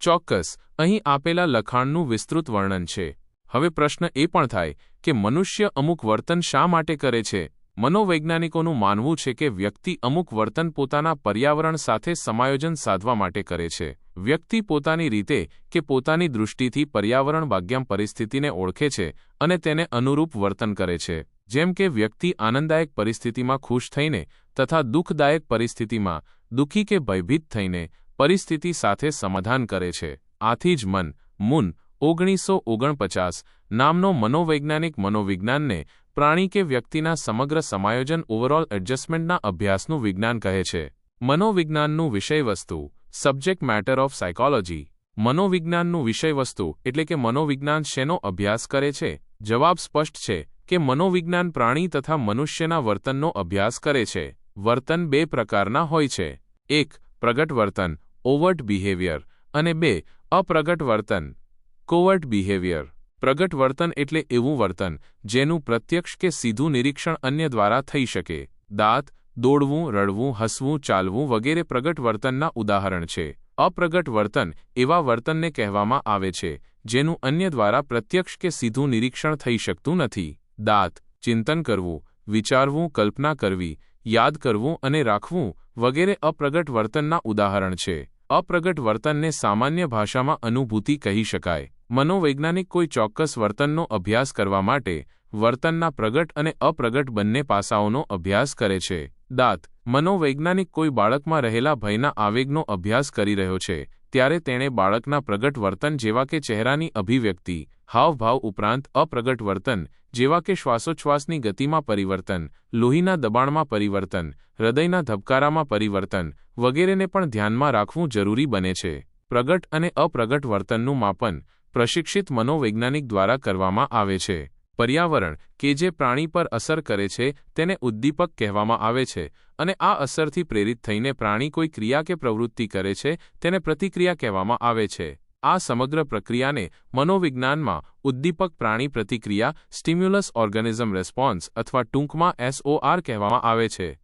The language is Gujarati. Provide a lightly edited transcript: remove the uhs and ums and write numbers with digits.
ચોક્કસ, અહીં આપેલા લખાણનું વિસ્તૃત વર્ણન છે. હવે પ્રશ્ન એ પણ થાય કે મનુષ્ય અમુક વર્તન શા માટે કરે છે? મનોવૈજ્ઞાનિકોનું માનવું છે કે વ્યક્તિ અમુક વર્તન પોતાના પર્યાવરણ સાથે સમાયોજન સાધવા માટે કરે છે. વ્યક્તિ પોતાની રીતે કે પોતાની દૃષ્ટિથી પર્યાવરણ બાહ્ય પરિસ્થિતિને ઓળખે છે અને તેને અનુરૂપ વર્તન કરે છે. જેમ કે વ્યક્તિ આનંદદાયક પરિસ્થિતિમાં ખુશ થઈને તથા દુઃખદાયક પરિસ્થિતિમાં દુઃખી કે ભયભીત થઈને પરિસ્થિતિ સાથે સમાધાન કરે છે. આથી જ મૂન 1949 નામનો મનોવૈજ્ઞાનિક મનોવિજ્ઞાનને પ્રાણી કે વ્યક્તિના સમગ્ર સમાયોજન ઓવરઓલ એડજસ્ટમેન્ટના અભ્યાસનું વિજ્ઞાન કહે છે. મનોવિજ્ઞાનનું વિષયવસ્તુ સબ્જેક્ટ મેટર ઓફ સાયકોલોજી. મનોવિજ્ઞાનનું વિષયવસ્તુ એટલે કે મનોવિજ્ઞાન શેનો અભ્યાસ કરે છે? જવાબ સ્પષ્ટ છે કે મનોવિજ્ઞાન પ્રાણી તથા મનુષ્યના વર્તનનો અભ્યાસ કરે છે. વર્તન બે પ્રકારના હોય છે. 1. પ્રગટ વર્તન ઓવર્ટ બિહેવિયર અને 2. અપ્રગટ વર્તન કોવર્ટ બિહેવિયર. પ્રગટ વર્તન એટલે એવું વર્તન જેનું પ્રત્યક્ષ કે સીધું નિરીક્ષણ અન્ય દ્વારા થઈ શકે. દાંત, દોડવું, રડવું, હસવું, ચાલવું વગેરે પ્રગટ વર્તનના ઉદાહરણ છે. અપ્રગટ વર્તન એવા વર્તનને કહેવામાં આવે છે જેનું અન્ય દ્વારા પ્રત્યક્ષ કે સીધું નિરીક્ષણ થઈ શકતું નથી. દાંત, ચિંતન કરવું, વિચારવું, કલ્પના કરવી, યાદ કરવું અને રાખવું વગેરે અપ્રગટ વર્તનના ઉદાહરણ છે. અપ્રગટ વર્તનને સામાન્ય ભાષામાં અનુભૂતિ કહી શકાય. મનોવૈજ્ઞાનિક કોઈ ચોક્કસ વર્તનનો અભ્યાસ કરવા માટે વર્તનના પ્રગટ અને અપ્રગટ બંને પાસાઓનો અભ્યાસ કરે છે. દાંત. મનોવૈજ્ઞાનિક કોઈ બાળકમાં રહેલા ભયના આવેગનો અભ્યાસ કરી રહ્યો છે ત્યારે તેણે બાળકના પ્રગટ વર્તન જેવા કે ચહેરાની અભિવ્યક્તિ, હાવભાવ ઉપરાંત અપ્રગટ વર્તન જેવા કે શ્વાસોચ્છ્વાસની ગતિમાં પરિવર્તન, લોહીના દબાણમાં પરિવર્તન, હૃદયના ધબકારામાં પરિવર્તન વગેરેને પણ ધ્યાનમાં રાખવું જરૂરી બને છે. પ્રગટ અને અપ્રગટ વર્તનનું માપન પ્રશિક્ષિત મનોવૈજ્ઞાનિક દ્વારા કરવામાં આવે છે. પર્યાવરણ કે જે પ્રાણી પર અસર કરે છે તેને ઉદ્દીપક કહેવામાં આવે છે અને આ અસરથી પ્રેરિત થઈને પ્રાણી કોઈ ક્રિયા કે પ્રવૃત્તિ કરે છે તેને પ્રતિક્રિયા કહેવામાં આવે છે. આ સમગ્ર પ્રક્રિયાને મનોવિજ્ઞાનમાં ઉદ્દીપક પ્રાણી પ્રતિક્રિયા સ્ટિમ્યુલસ ઓર્ગેનિઝમ રેસ્પોન્સ અથવા ટૂંકમાં SOR કહેવામાં આવે છે.